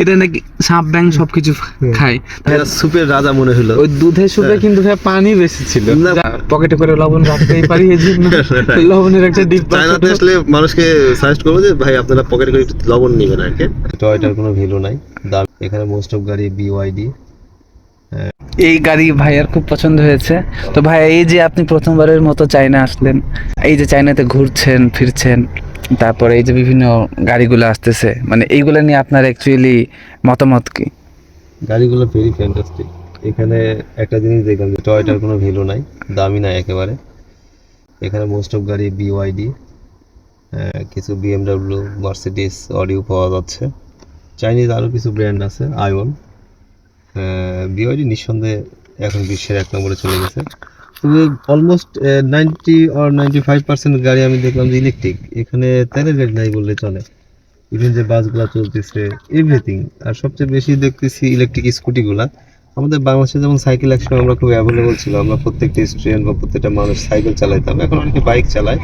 এটা নাকি সাপ ব্যাং সবকিছু খায়। সুপের রাজা মনে হলো। ওই দুধের সুপে কিন্তু ভাই পানি বেশি ছিল, পকেটে করে লবণ রাখতেই পারি, এই জন্য লবণের একটা ডিব্বা। চায়নাতে আসলে মানুষকে সাজেস্ট করবো যে ভাই আপনারা পকেটে করে একটু লবণ নেবেন আর কি। টয়টার কোনো ভ্যালু নাই, দাম। এখানে মোস্ট অফ গাড়ি বিওয়াইডি। এই গাড়ি ভাইয়ার খুব পছন্দ হয়েছে। তো ভাই, এই যে আপনি প্রথমবারের মতো চায়না আসলেন, এই যে চায়নাতে ঘুরছেন ফিরছেন, তারপরে এই যে বিভিন্ন গাড়িগুলো আসতেছে, মানে এইগুলো নিয়ে আপনার অ্যাকচুয়ালি মতামত কি? গাড়িগুলো ভেরি ফ্যান্টাস্টিক। এখানে একটা জিনিস দেখলাম যে টয়টার কোনো ভ্যালু নাই, দামি নাই একেবারে। এখানে মোস্ট অফ গাড়ি বিওয়াইডি, কিছু বিএমডাব্লিউ, মার্সিডিস, অডিও পাওয়া যাচ্ছে। চাইনিজ আরও কিছু ব্র্যান্ড আছে, আইওন। বিওয়াইডি নিঃসন্দেহে এখন বিশ্বের 1 নম্বরে চলে গেছে। তবে অলমোস্ট 90 or 95% গাড়ি আমি দেখলাম যে ইলেকট্রিক। এখানে তেলের গাড়ি নাই বললে চলে। ইভেন যে বাসগুলো চলতেছে, এভরিথিং। আর সবচেয়ে বেশি দেখতেছি ইলেকট্রিক স্কুটিগুলা। আমাদের বাংলাদেশে যেমন সাইকেল একসময় আমরা খুব অ্যাভেলেবল ছিল, আমরা প্রত্যেকটা স্টুডেন্ট বা প্রত্যেকটা মানুষ সাইকেল চালাইতাম, এখন অনেকে বাইক চালায়।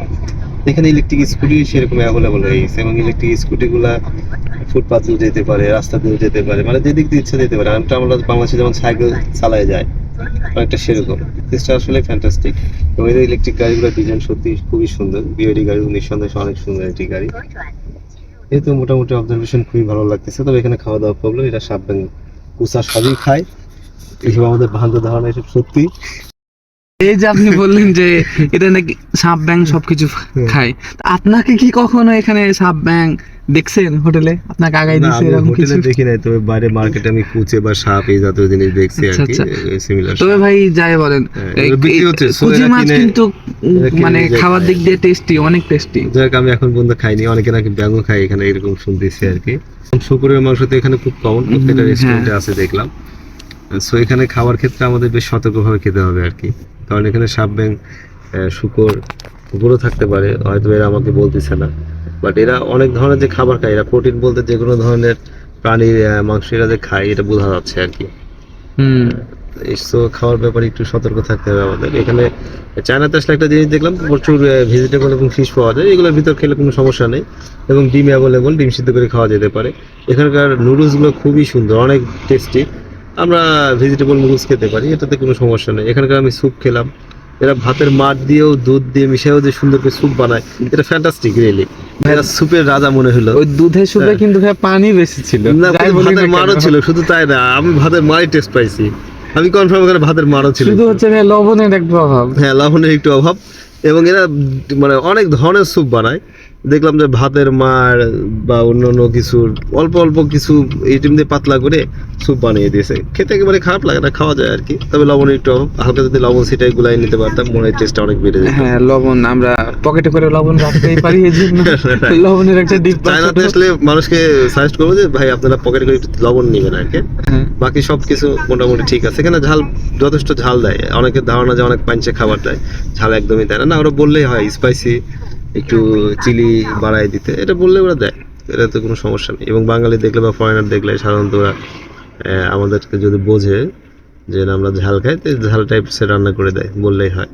এখানে ইলেকট্রিক স্কুটি সেরকম অ্যাভেলেবল হয়ে গেছে, এবং ইলেকট্রিক স্কুটিগুলা ফুটপাথ দিয়েও যেতে পারে, রাস্তা দিয়েও যেতে পারে, মানে যেদিক দিয়ে ইচ্ছা যেতে পারে। আমরা বাংলাদেশে যেমন সাইকেল চালায় যায়, অনেকটা সেরকম। জিনিসটা আসলে ফ্যান্টাস্টিক। এবং এই ইলেকট্রিক গাড়িগুলোর ডিজাইন সত্যি খুবই সুন্দর। বিওডি গাড়ি নিঃসন্দেহে অনেক সুন্দর একটি গাড়ি। এই তো মোটামুটি অবজারভেশন খুবই ভালো লাগতেছে। তবে এখানে খাওয়া দাওয়া প্রবলেম, এটা সাপ ব্যাং কুচা সবই খায়, এইসব আমাদের ভ্রান্ত ধারণা, এসব সত্যি। এই যে আপনি বললেন যে এটা নাকি সাপ ব্যাং সবকিছু খায়, আপনাকে কি কখনো এখানে সাপ ব্যাং দেখছেন হোটেলে? আপনাকে আগাই না, দিছে আমি এরকম কিছু? হোটেলে দেখি নাই, তবে বাইরে মার্কেটে আমি কুচে বা সাপ এই জাতীয় জিনিস দেখছি আর কি, আচ্ছা। সিমিলার। তবে ভাই যাই বলেন, এই বিক্রি হচ্ছে, কুচি মাছ কিন্তু মানে কিনে খাওয়ার খায়। দিক দিয়ে টেস্টি, অনেক টেস্টি। যাক, আমি এখন পর্যন্ত খাইনি, অনেকে নাকি ব্যাঙও খায় এখানে, এরকম শুনতেছি আর কি। শুকরের মাংস তো এখানে খুব কমন, প্রত্যেকটা রেস্টুরেন্টে আছে দেখলাম। সো এখানে খাওয়ার ক্ষেত্রে আমাদের বেশ সতর্কভাবে খেতে হবে আর কি, কারণ এখানে সাপ ব্যাং, শুকর, গরু থাকতে পারে, হয়তো এরা আমাকে বলতেছে না, বাট এরা অনেক ধরনের যে খাবার খায়, এরা প্রোটিন বলতে যে কোনো ধরনের প্রাণীর মাংস এরা যে খায়, এটা বোঝা যাচ্ছে আর কি। সো খাওয়ার ব্যাপারে একটু সতর্ক থাকতে হবে আমাদের। এখানে চায়নাতে আসলে একটা জিনিস দেখলাম, প্রচুর ভেজিটেবল এবং ফিশ পাওয়া যায়, এগুলোর ভিতর খেলে কোনো সমস্যা নেই, এবং ডিম অ্যাভেলেবল, ডিম সিদ্ধ করে খাওয়া যেতে পারে। এখানকার নুডলসগুলো খুবই সুন্দর, অনেক টেস্টি। আমরা ভেজিটেবল নুডলস খেতে পারি, এটাতে কোনো সমস্যা নেই। এখানকার আমি স্যুপ খেলাম, এরা ভাতের মাঠ দিয়েও দুধ দিয়ে মিশিয়েও যে সুন্দর করে স্যুপ বানায়, এটা ফ্যান্টাস্টিক রিয়েলি। এরা স্যুপের রাজা মনে হলো। ওই দুধের সুপে কিন্তু ভাই পানি বেশি ছিল, না, ভাতের মারও ছিল, শুধু তাই না, আমি ভাতের মারই টেস্ট পাইছি। আমি কনফার্ম এখানে ভাতের মারও ছিল, শুধু হচ্ছে ভাই লবণের একটু অভাব। হ্যাঁ, লবণের একটু অভাব। এবং এরা মানে অনেক ধরনের স্যুপ বানায়, দেখলাম যে ভাতের মার বা অন্যান্য কিছুর অল্প অল্প কিছু আইটেম দিয়ে পাতলা করে স্যুপ বানিয়ে দিয়েছে। খেতে একেবারে খারাপ লাগে না, খাওয়া যায় আর কি। তবে লবণের একটু অভাব, হালকা যদি লবণ সেটাই গুলাই নিতে পারতাম, মনে হয় টেস্টটা অনেক বেড়ে যেত। হ্যাঁ, লবণ আমরা পকেটে করে লবণ রাখতেই পারি, এই জন্য লবণের একটা ডিব্বা। চায়নাতে আসলে মানুষকে সাজেস্ট করবো যে ভাই আপনারা পকেটে করে একটু লবণ নেবেন আর কি। বাকি সব কিছু মোটামুটি ঠিক আছে। এখানে ঝাল যথেষ্ট ঝাল দেয়, অনেকের ধারণা যে অনেক পাঞ্চে খাবার দেয়, ঝাল একদমই দেয় না। না, ওরা বললেই হয় স্পাইসি একটু চিলি বাড়াই দিতে, এটা বললে ওরা দেয়, এটাতে কোনো সমস্যা নেই। এবং বাঙালি দেখলে বা ফরেনার দেখলে সাধারণত ওরা আমাদেরকে যদি বোঝে যে না আমরা ঝাল খাই, তো ঝাল টাইপসের রান্না করে দেয়, বললেই হয়।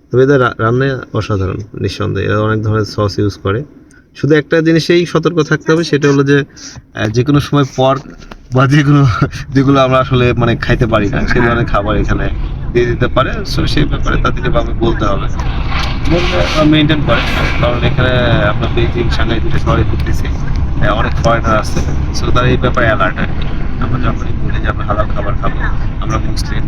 তবে এদের রান্না অসাধারণ নিঃসন্দেহে, এরা অনেক ধরনের সস ইউজ করে। শুধু একটা জিনিসেই সতর্ক থাকতে হবে, সেটা হলো যে যে কোনো সময় পর্ক বা যেগুলো আমরা আসলে মানে খাইতে পারি না, সেই ধরনের খাবার এখানে দিয়ে দিতে পারে। সো সেই ব্যাপারে তাদেরকে বলতে হবে, মেনটেন করে। কারণ এখানে আমরা বেজিং, সাংহাই দুটো শহরে ঘুরতেছি, অনেক ফরেনার আসছে। সো তারা এই ব্যাপারে অ্যালার্ট হয়। আমরা যখনই বলি যে আমরা হালাল খাবার খাবো, আমরা মুসলিম,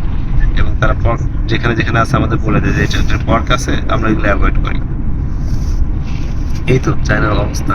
এবং তারা পর্ক যেখানে যেখানে আছে আমাদের বলে দেয় যে এটা পর্ক আছে, আমরা এগুলো অ্যাভয়েড করি। এই তো চায়নার অবস্থা।